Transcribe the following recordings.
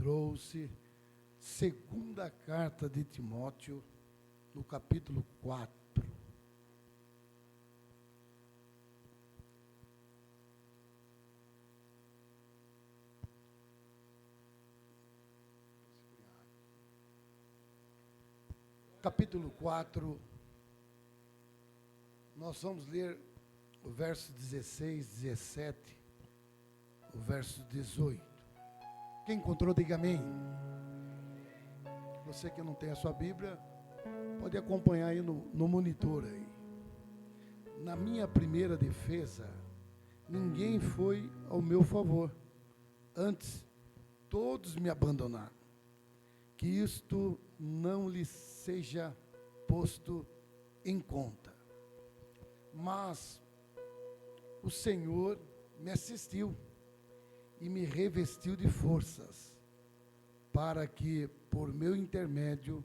trouxe segunda carta de Timóteo, no capítulo 4. Capítulo 4, nós vamos ler o verso 16, 17, o verso 18. Quem encontrou, diga amém. Você que não tem a sua Bíblia, pode acompanhar aí no monitor aí. Na minha primeira defesa, ninguém foi ao meu favor. Antes, todos me abandonaram. Que isto não lhes seja posto em conta. Mas o Senhor me assistiu e me revestiu de forças, para que, por meu intermédio,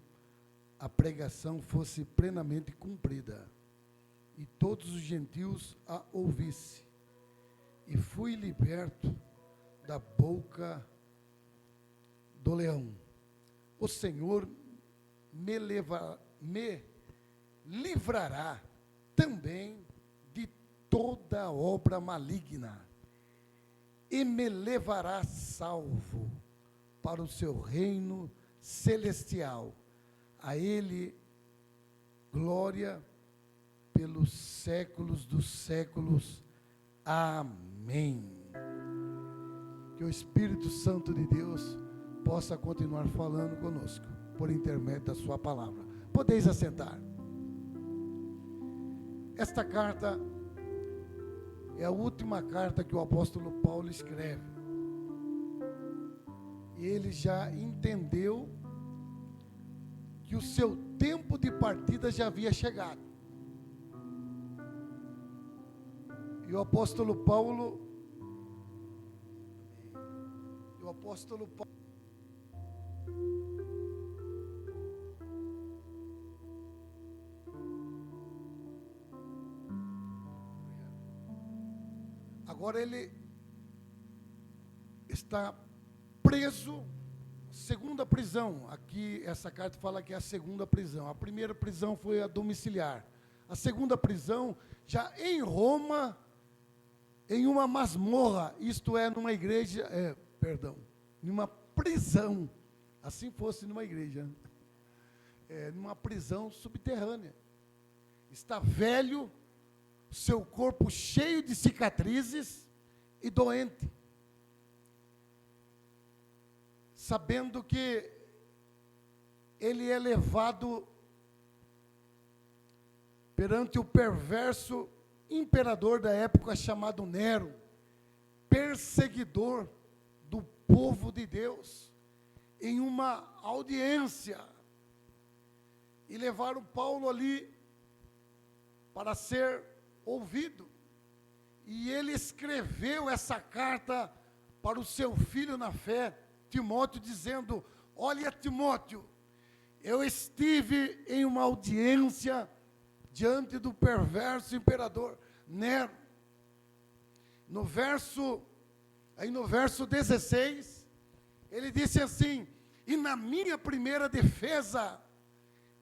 a pregação fosse plenamente cumprida, e todos os gentios a ouvissem. E fui liberto da boca do leão. O Senhor me livrará também de toda obra maligna, e me levará salvo para o seu reino celestial. A Ele glória pelos séculos dos séculos. Amém. Que o Espírito Santo de Deus possa continuar falando conosco, por intermédio da sua palavra. Podeis assentar. Esta carta é a última carta que o apóstolo Paulo escreve. E ele já entendeu que o seu tempo de partida já havia chegado. E o apóstolo Paulo, agora ele está preso, segunda prisão. Aqui essa carta fala que é a segunda prisão. A primeira prisão foi a domiciliar. A segunda prisão, já em Roma, em uma masmorra, isto é, numa igreja, numa prisão, assim fosse numa igreja, numa prisão subterrânea. Está velho, seu corpo cheio de cicatrizes e doente, sabendo que ele é levado perante o perverso imperador da época chamado Nero, perseguidor do povo de Deus, em uma audiência, e levaram Paulo ali para ser ouvido. E ele escreveu essa carta para o seu filho na fé, Timóteo, dizendo: olha, Timóteo, eu estive em uma audiência diante do perverso imperador Nero. No verso 16, ele disse assim: e na minha primeira defesa,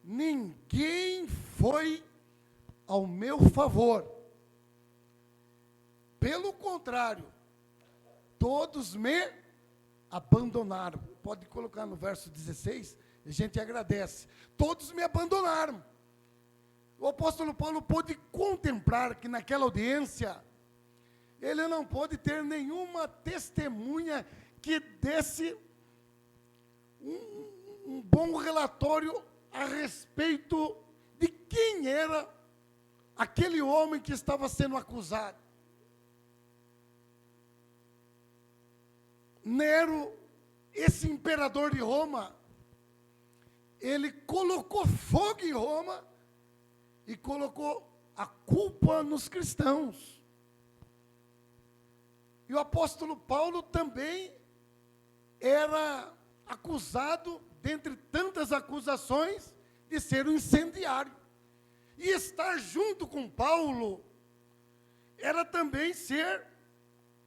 ninguém foi ao meu favor. Pelo contrário, todos me abandonaram. Pode colocar no verso 16, a gente agradece. Todos me abandonaram. O apóstolo Paulo pôde contemplar que naquela audiência, ele não pôde ter nenhuma testemunha que desse um bom relatório a respeito de quem era aquele homem que estava sendo acusado. Nero, esse imperador de Roma, ele colocou fogo em Roma e colocou a culpa nos cristãos. E o apóstolo Paulo também era acusado, dentre tantas acusações, de ser um incendiário. E estar junto com Paulo era também ser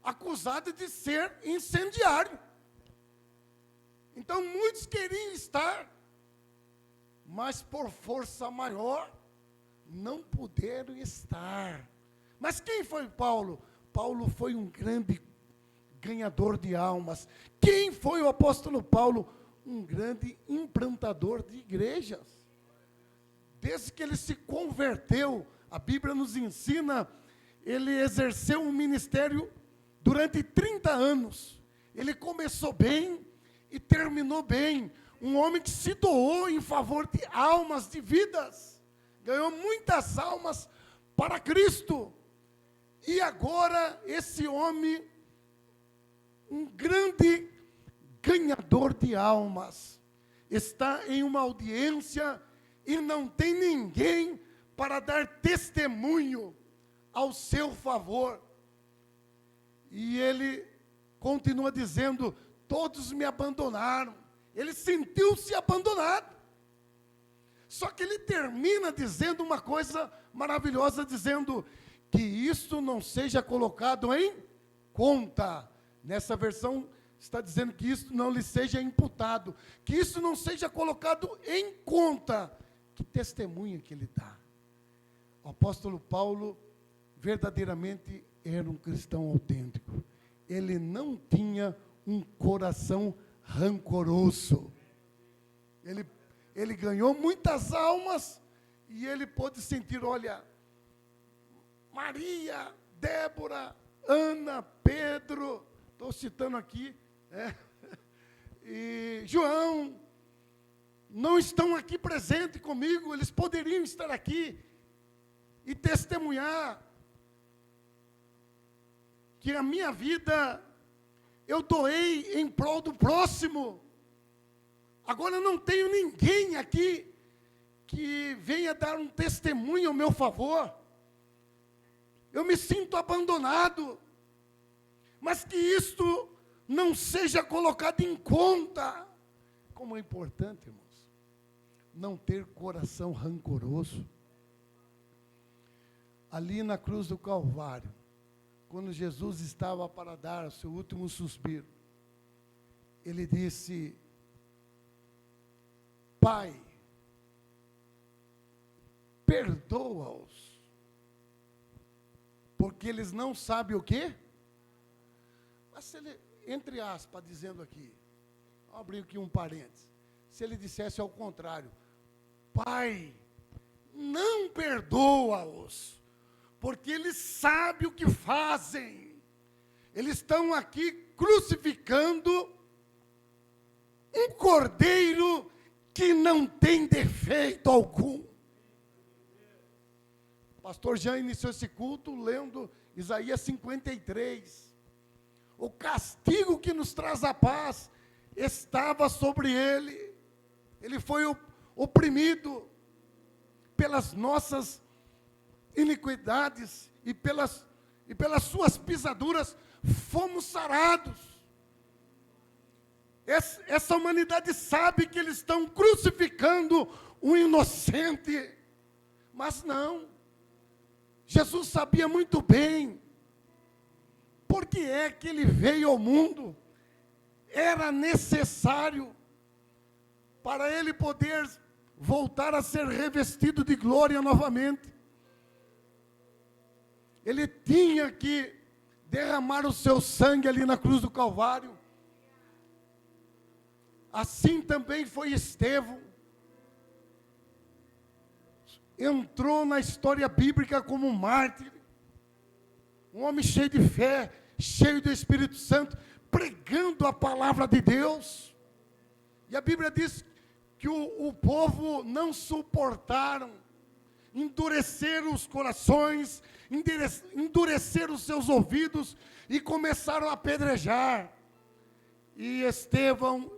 acusado de ser incendiário. Então muitos queriam estar, mas por força maior não puderam estar. Mas quem foi Paulo? Paulo foi um grande ganhador de almas. Quem foi o apóstolo Paulo? Um grande implantador de igrejas. Desde que ele se converteu, a Bíblia nos ensina, ele exerceu um ministério durante 30 anos. Ele começou bem e terminou bem. Um homem que se doou em favor de almas, de vidas. Ganhou muitas almas para Cristo. E agora esse homem, um grande ganhador de almas, está em uma audiência e não tem ninguém para dar testemunho ao seu favor. E ele continua dizendo, todos me abandonaram. Ele sentiu-se abandonado. Só que ele termina dizendo uma coisa maravilhosa, dizendo que isso não seja colocado em conta. Nessa versão está dizendo que isso não lhe seja imputado, que isso não seja colocado em conta. Que testemunha que ele dá. O apóstolo Paulo verdadeiramente era um cristão autêntico. Ele não tinha um coração rancoroso. Ele ganhou muitas almas e ele pôde sentir, olha, Maria, Débora, Ana, Pedro, estou citando aqui, e João, não estão aqui presentes comigo, eles poderiam estar aqui e testemunhar que a minha vida eu doei em prol do próximo. Agora não tenho ninguém aqui que venha dar um testemunho ao meu favor. Eu me sinto abandonado. Mas que isto não seja colocado em conta. Como é importante, irmãos, não ter coração rancoroso. Ali na cruz do Calvário, quando Jesus estava para dar o seu último suspiro, ele disse, Pai, perdoa-os, porque eles não sabem o quê? Mas se ele, entre aspas, dizendo aqui, vou abrir aqui um parênteses, se ele dissesse ao contrário, Pai, não perdoa-os, porque eles sabem o que fazem. Eles estão aqui crucificando um cordeiro que não tem defeito algum. O pastor Jean iniciou esse culto lendo Isaías 53. O castigo que nos traz a paz estava sobre ele. Ele foi oprimido pelas nossas iniquidades e pelas suas pisaduras fomos sarados. Essa humanidade sabe que eles estão crucificando um inocente, mas não. Jesus sabia muito bem por que é que ele veio ao mundo. Era necessário para ele poder voltar a ser revestido de glória novamente. Ele tinha que derramar o seu sangue ali na cruz do Calvário. Assim também foi Estevão. Entrou na história bíblica como um mártir. Um homem cheio de fé, cheio do Espírito Santo, pregando a palavra de Deus. E a Bíblia diz que o povo não suportaram, endureceram os corações, endureceram os seus ouvidos e começaram a apedrejar. E Estevão,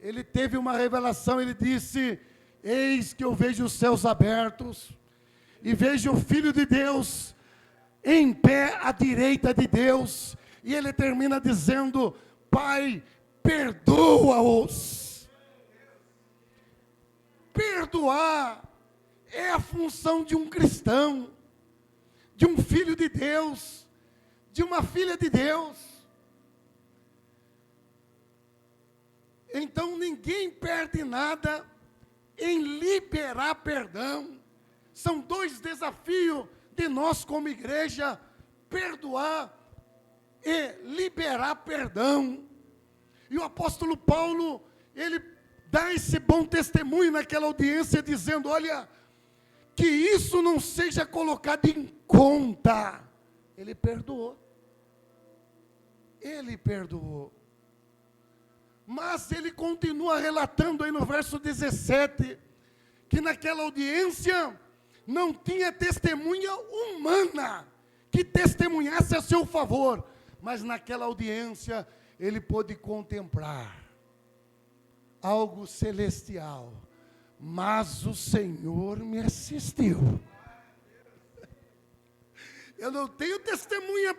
ele teve uma revelação, ele disse, eis que eu vejo os céus abertos, e vejo o Filho de Deus em pé à direita de Deus, e ele termina dizendo, Pai, perdoa-os. Perdoar é a função de um cristão, de um filho de Deus, de uma filha de Deus. Então ninguém perde nada em liberar perdão. São dois desafios de nós como igreja: perdoar e liberar perdão. E o apóstolo Paulo, ele dá esse bom testemunho naquela audiência, dizendo: olha, que isso não seja colocado em conta. Ele perdoou. Ele perdoou. Mas ele continua relatando aí no verso 17, que naquela audiência não tinha testemunha humana que testemunhasse a seu favor, mas naquela audiência ele pôde contemplar algo celestial. Mas o Senhor me assistiu. Eu não tenho testemunha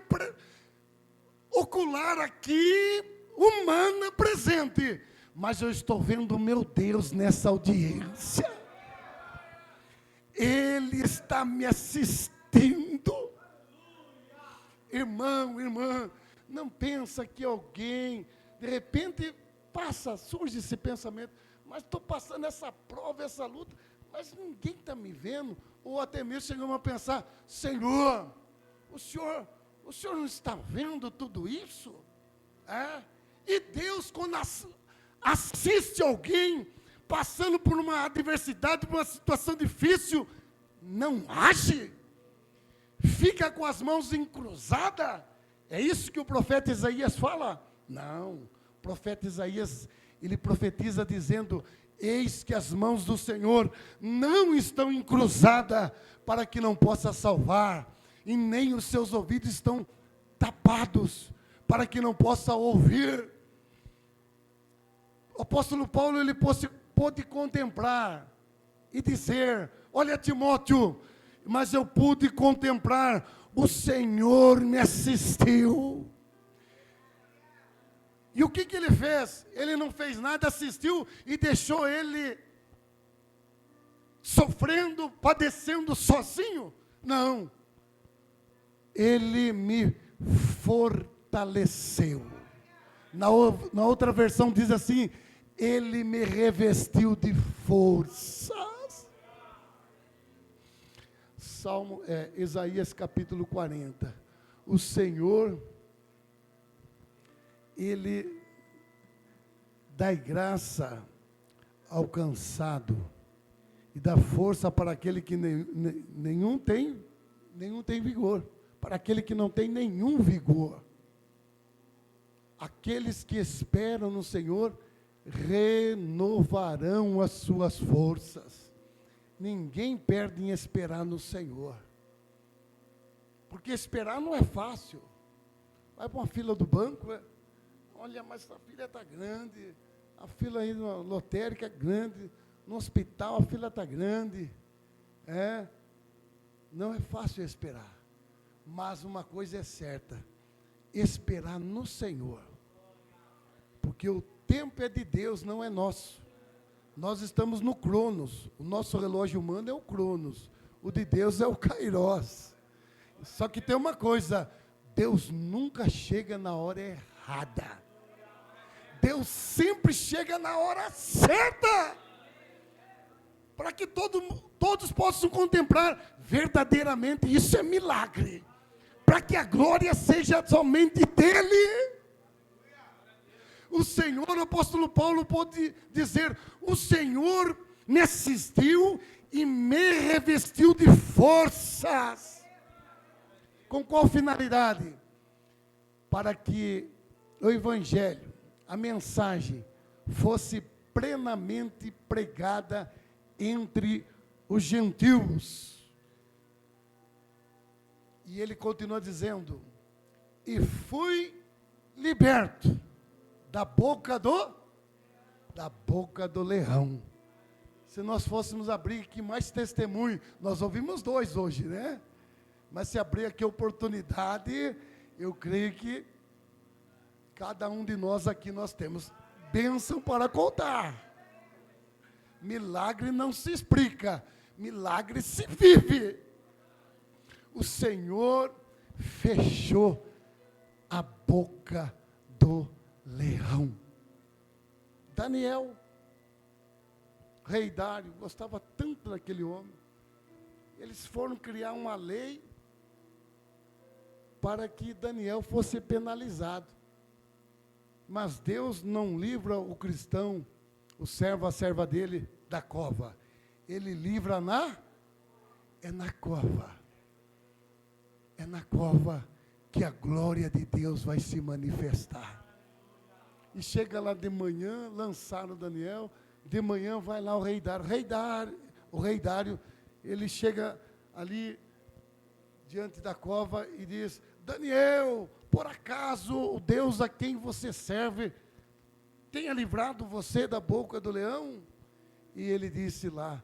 ocular aqui, humana, presente, mas eu estou vendo o meu Deus nessa audiência. Ele está me assistindo. Irmão, irmã, não pensa que alguém, de repente, surge esse pensamento: mas estou passando essa prova, essa luta, mas ninguém está me vendo. Ou até mesmo chegamos a pensar: Senhor, o Senhor não está vendo tudo isso? E Deus, quando assiste alguém passando por uma adversidade, por uma situação difícil, não age? Fica com as mãos encruzadas? É isso que o profeta Isaías fala? Não, o profeta Isaías, ele profetiza dizendo: eis que as mãos do Senhor não estão encruzadas para que não possa salvar, e nem os seus ouvidos estão tapados para que não possa ouvir. O apóstolo Paulo, ele pôde contemplar e dizer: olha, Timóteo, mas eu pude contemplar, o Senhor me assistiu. E o que ele fez? Ele não fez nada, assistiu e deixou ele sofrendo, padecendo sozinho? Não. Ele me fortaleceu. Na outra versão diz assim: ele me revestiu de forças. Isaías capítulo 40. O Senhor, ele dá graça ao cansado e dá força para aquele que nenhum tem vigor, para aquele que não tem nenhum vigor. Aqueles que esperam no Senhor renovarão as suas forças. Ninguém perde em esperar no Senhor, porque esperar não é fácil. Vai para uma fila do banco, olha, mas a fila está grande, a fila aí na lotérica é grande, no hospital a fila está grande, não é fácil esperar, mas uma coisa é certa: esperar no Senhor, porque o tempo é de Deus, não é nosso. Nós estamos no Cronos, o nosso relógio humano é o Cronos, o de Deus é o Kairos. Só que tem uma coisa: Deus nunca chega na hora errada. Deus sempre chega na hora certa, para que todos possam contemplar verdadeiramente. Isso é milagre, para que a glória seja somente dele. O Senhor, o apóstolo Paulo pode dizer: o Senhor me assistiu e me revestiu de forças. Com qual finalidade? Para que o evangelho, a mensagem, fosse plenamente pregada entre os gentios. E ele continua dizendo: e fui liberto da boca do leão. Se nós fôssemos abrir aqui mais testemunho, nós ouvimos 2 hoje, né? Mas se abrir aqui a oportunidade, eu creio que cada um de nós aqui, nós temos bênção para contar. Milagre não se explica, milagre se vive. O Senhor fechou a boca do leão. Daniel rei Dário gostava tanto daquele homem. Eles foram criar uma lei para que Daniel fosse penalizado. Mas Deus não livra o cristão, o servo, a serva dele, da cova. Ele livra é na cova. É na cova que a glória de Deus vai se manifestar. E chega lá de manhã, lançaram Daniel, de manhã vai lá o rei Dário. O rei Dário, ele chega ali diante da cova e diz: Daniel, por acaso o Deus a quem você serve tenha livrado você da boca do leão? E ele disse lá: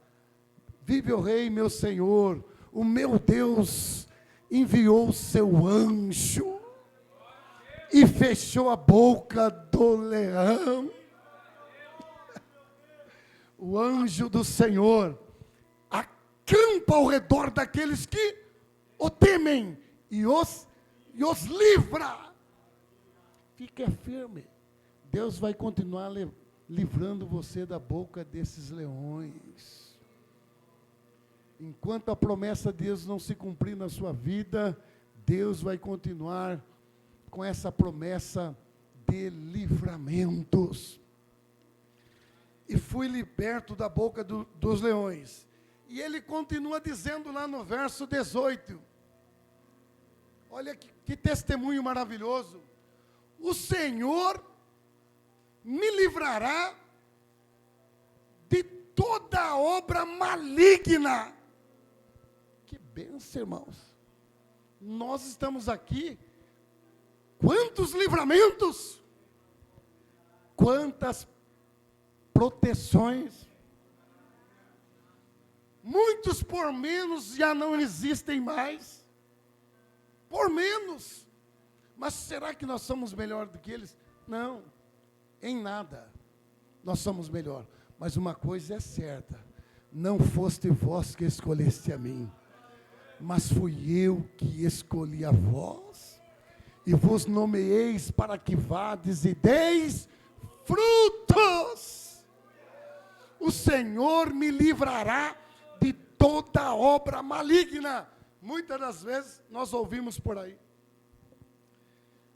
vive o rei, meu senhor, o meu Deus enviou o seu anjo e fechou a boca do leão. O anjo do Senhor acampa ao redor daqueles que o temem e os livra. Fique firme. Deus vai continuar livrando você da boca desses leões. Enquanto a promessa de Deus não se cumprir na sua vida, Deus vai continuar com essa promessa de livramentos. E fui liberto da boca dos leões. E ele continua dizendo lá no verso 18. Olha que testemunho maravilhoso. O Senhor me livrará de toda obra maligna. Que bênção, irmãos. Nós estamos aqui. Quantos livramentos? Quantas proteções? Muitos por menos já não existem mais. Por menos. Mas será que nós somos melhor do que eles? Não, em nada nós somos melhor. Mas uma coisa é certa: não foste vós que escolheste a mim, mas fui eu que escolhi a vós, e vos nomeeis para que vades e deis frutos. O Senhor me livrará de toda obra maligna. Muitas das vezes nós ouvimos por aí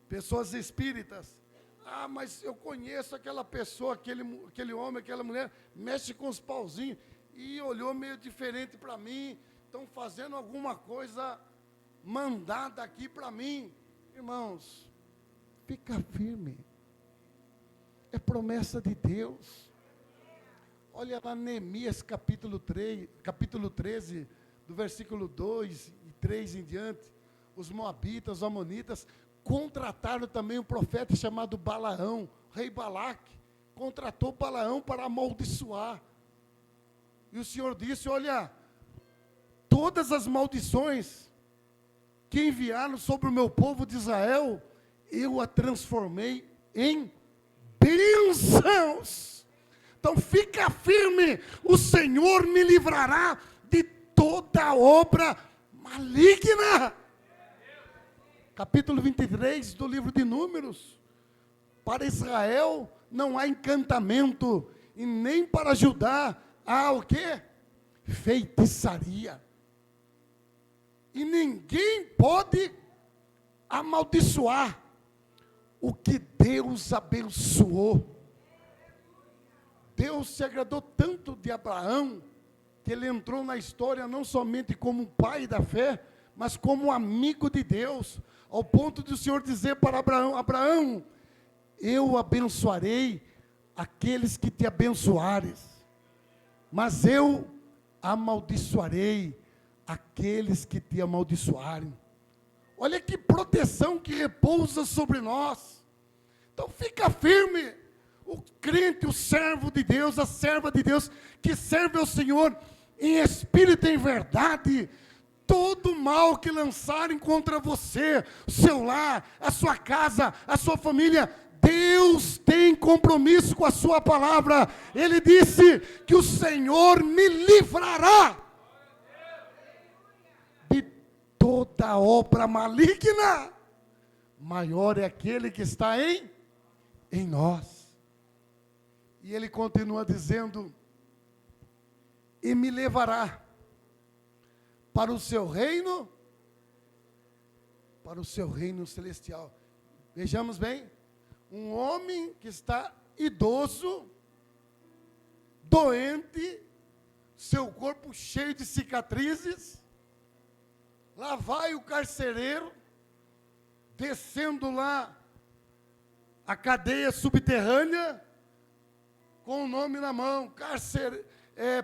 pessoas espíritas: ah, mas eu conheço aquela pessoa, aquele homem, aquela mulher, mexe com os pauzinhos, e olhou meio diferente para mim, estão fazendo alguma coisa mandada aqui para mim. Irmãos, fica firme, é promessa de Deus. Olha lá Neemias capítulo 13, do versículo 2 e 3 em diante. Os moabitas, os amonitas, contrataram também um profeta chamado Balaão. Rei Balaque contratou Balaão para amaldiçoar. E o Senhor disse: olha, todas as maldições que enviaram sobre o meu povo de Israel, eu a transformei em bênçãos. Então fica firme, o Senhor me livrará de toda obra maligna. Capítulo 23 do livro de Números. Para Israel não há encantamento, e nem para Judá há o quê? Feitiçaria. E ninguém pode amaldiçoar o que Deus abençoou. Deus se agradou tanto de Abraão, que ele entrou na história não somente como um pai da fé, mas como um amigo de Deus, ao ponto de o Senhor dizer para Abraão: Abraão, eu abençoarei aqueles que te abençoares, mas eu amaldiçoarei aqueles que te amaldiçoarem. Olha que proteção que repousa sobre nós. Então fica firme, o crente, o servo de Deus, a serva de Deus, que serve ao Senhor em espírito e em verdade. Todo mal que lançarem contra você, o seu lar, a sua casa, a sua família, Deus tem compromisso com a sua palavra. Ele disse que o Senhor me livrará de toda obra maligna. Maior é aquele que está em nós. E ele continua dizendo e me levará para o seu reino celestial. Vejamos bem, um homem que está idoso, doente, seu corpo cheio de cicatrizes, lá vai o carcereiro, descendo lá a cadeia subterrânea, com o nome na mão,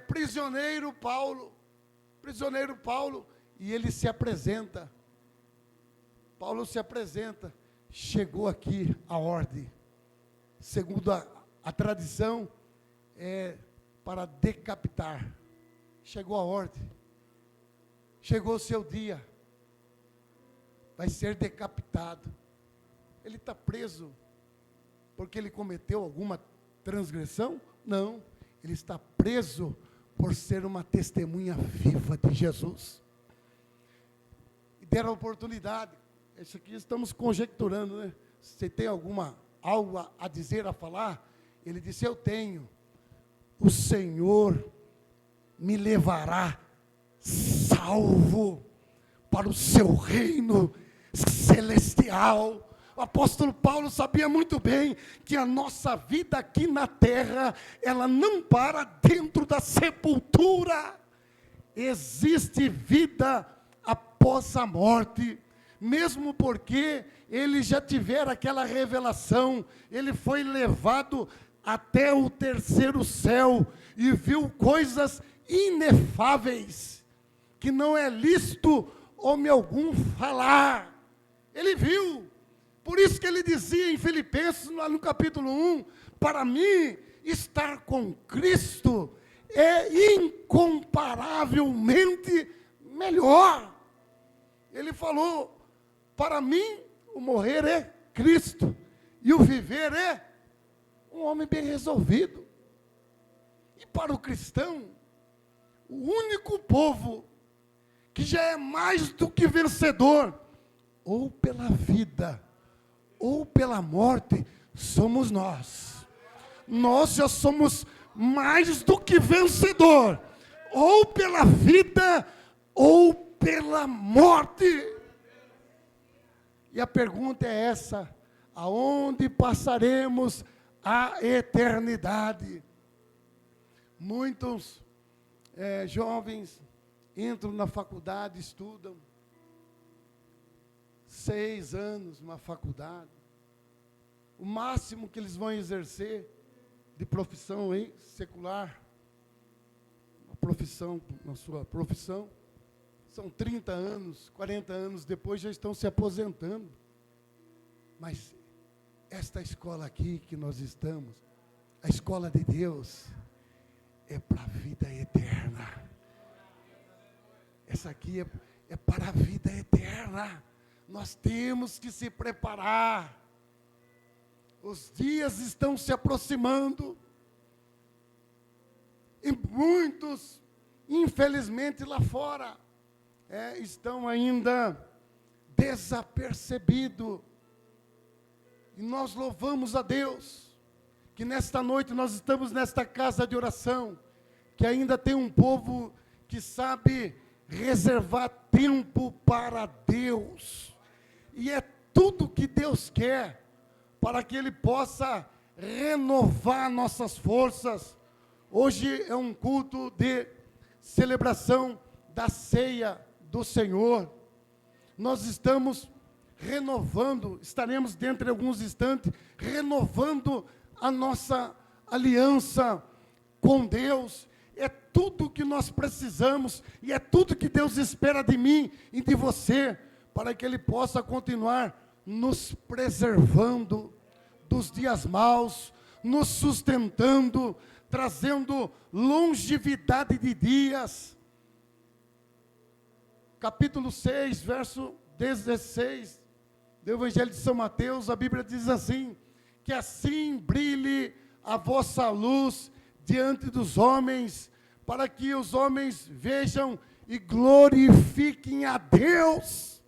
prisioneiro Paulo, e ele se apresenta. Paulo se apresenta, chegou aqui a ordem, segundo a tradição, para decapitar. Chegou a ordem, chegou o seu dia, vai ser decapitado. Ele está preso porque ele cometeu alguma transgressão? Não, ele está preso por ser uma testemunha viva de Jesus. E deram a oportunidade. Isso aqui estamos conjecturando, né? Você tem algo a dizer, a falar? Ele disse, eu tenho. O Senhor me levará salvo para o seu reino celestial. O apóstolo Paulo sabia muito bem que a nossa vida aqui na terra, ela não para dentro da sepultura. Existe vida após a morte. Mesmo porque ele já tivera aquela revelação, ele foi levado até o terceiro céu e viu coisas inefáveis, que não é lícito homem algum falar. Ele viu, por isso que ele dizia em Filipenses, no capítulo 1, para mim, estar com Cristo é incomparavelmente melhor. Ele falou, para mim, o morrer é Cristo, e o viver é um homem bem resolvido. E para o cristão, o único povo que já é mais do que vencedor, ou pela vida, ou pela morte, somos nós. Nós já somos mais do que vencedor, ou pela vida, ou pela morte. E a pergunta é essa: aonde passaremos a eternidade? Muitos jovens entram na faculdade, estudam 6 anos na faculdade. O máximo que eles vão exercer de profissão secular, na sua profissão, são 30 anos, 40 anos depois já estão se aposentando. Mas esta escola aqui que nós estamos, a escola de Deus, é para a vida eterna. Essa aqui é para a vida eterna. Nós temos que se preparar. Os dias estão se aproximando. E muitos, infelizmente, lá fora, estão ainda desapercebidos. E nós louvamos a Deus, que nesta noite nós estamos nesta casa de oração, que ainda tem um povo que sabe reservar tempo para Deus. E é tudo que Deus quer, para que Ele possa renovar nossas forças. Hoje é um culto de celebração da ceia do Senhor. Nós estamos renovando, estaremos dentro de alguns instantes, renovando a nossa aliança com Deus. É tudo que nós precisamos, e é tudo que Deus espera de mim e de você, para que Ele possa continuar nos preservando dos dias maus, nos sustentando, trazendo longevidade de dias. Capítulo 6, verso 16, do Evangelho de São Mateus, a Bíblia diz assim: que assim brilhe a vossa luz diante dos homens, para que os homens vejam e glorifiquem a Deus.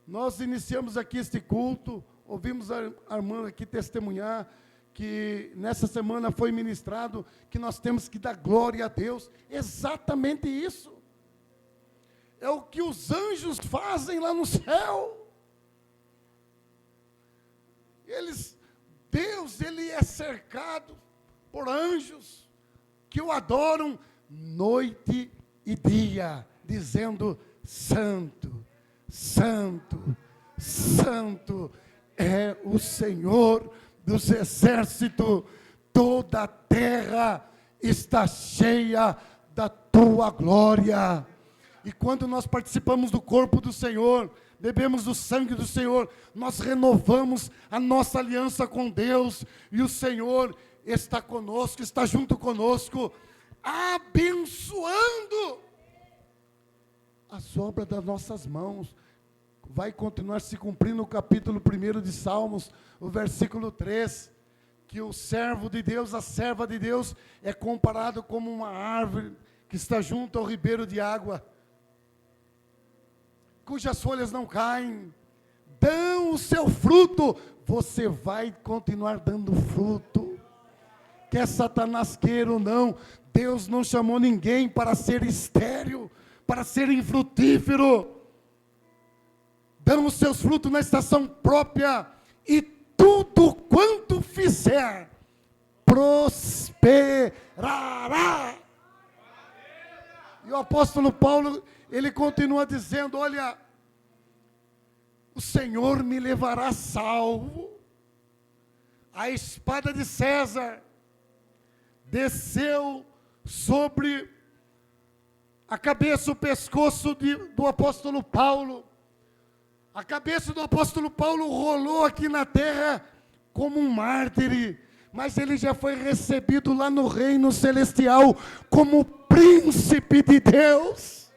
Nós iniciamos aqui este culto, ouvimos a irmã aqui testemunhar, que nessa semana foi ministrado, que nós temos que dar glória a Deus. Exatamente isso. É o que os anjos fazem lá no céu. Deus, ele é cercado por anjos que o adoram noite e dia, dizendo: Santo, Santo, Santo é o Senhor dos exércitos, toda a terra está cheia da tua glória. E quando nós participamos do corpo do Senhor, bebemos do sangue do Senhor, nós renovamos a nossa aliança com Deus, e o Senhor está conosco, está junto conosco, abençoando as obras das nossas mãos. Vai continuar se cumprindo o capítulo 1 de Salmos, o versículo 3, que o servo de Deus, a serva de Deus, é comparado como uma árvore que está junto ao ribeiro de água, cujas folhas não caem, dão o seu fruto. Você vai continuar dando fruto, quer Satanás queira ou não. Deus não chamou ninguém para ser estéril, para ser infrutífero. Dão os seus frutos na estação própria, e tudo quanto fizer, prosperará. E o apóstolo Paulo, ele continua dizendo: olha, o Senhor me levará salvo. A espada de César desceu sobre a cabeça, o pescoço do apóstolo Paulo. A cabeça do apóstolo Paulo rolou aqui na terra como um mártir, mas ele já foi recebido lá no reino celestial como príncipe de Deus.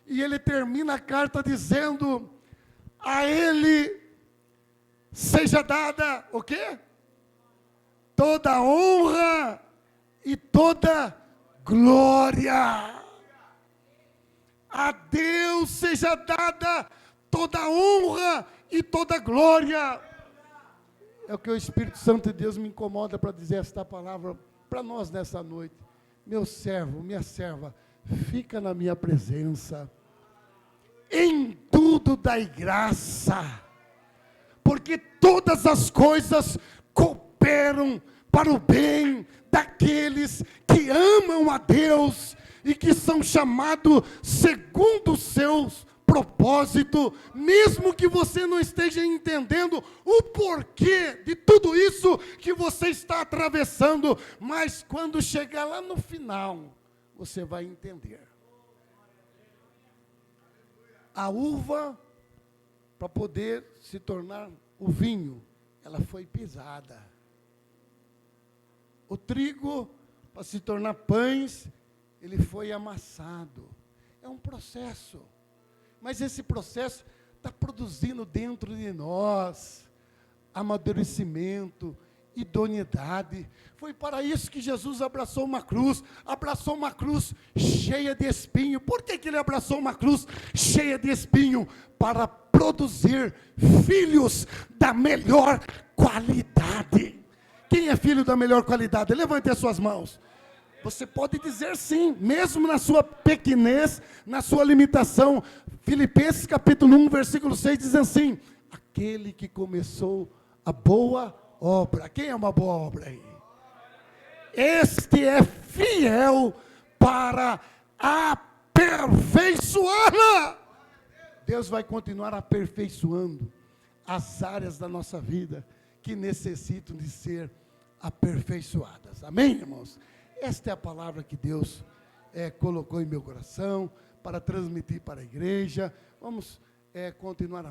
E ele termina a carta dizendo: a ele seja dada o quê? Toda honra e toda glória. A Deus seja dada toda honra e toda glória. É o que o Espírito Santo de Deus me incomoda para dizer esta palavra para nós nessa noite. Meu servo, minha serva, fica na minha presença. Em tudo dai graça, porque todas as coisas cooperam para o bem daqueles que amam a Deus e que são chamados segundo os seus propósitos, mesmo que você não esteja entendendo o porquê de tudo isso que você está atravessando, mas quando chegar lá no final, você vai entender. A uva, para poder se tornar o vinho, ela foi pisada. O trigo, para se tornar pães, ele foi amassado. É um processo. Mas esse processo está produzindo dentro de nós amadurecimento, idoneidade. Foi para isso que Jesus abraçou uma cruz cheia de espinho. Por que ele abraçou uma cruz cheia de espinho? Para produzir filhos da melhor qualidade. Quem é filho da melhor qualidade? Levante as suas mãos. Você pode dizer sim, mesmo na sua pequenez, na sua limitação. Filipenses capítulo 1, versículo 6 diz assim: aquele que começou a boa obra. Quem é uma boa obra aí? Este é fiel para aperfeiçoá-la. Deus vai continuar aperfeiçoando as áreas da nossa vida que necessitam de ser aperfeiçoadas. Amém, irmãos? Esta é a palavra que Deus colocou em meu coração para transmitir para a igreja. Vamos continuar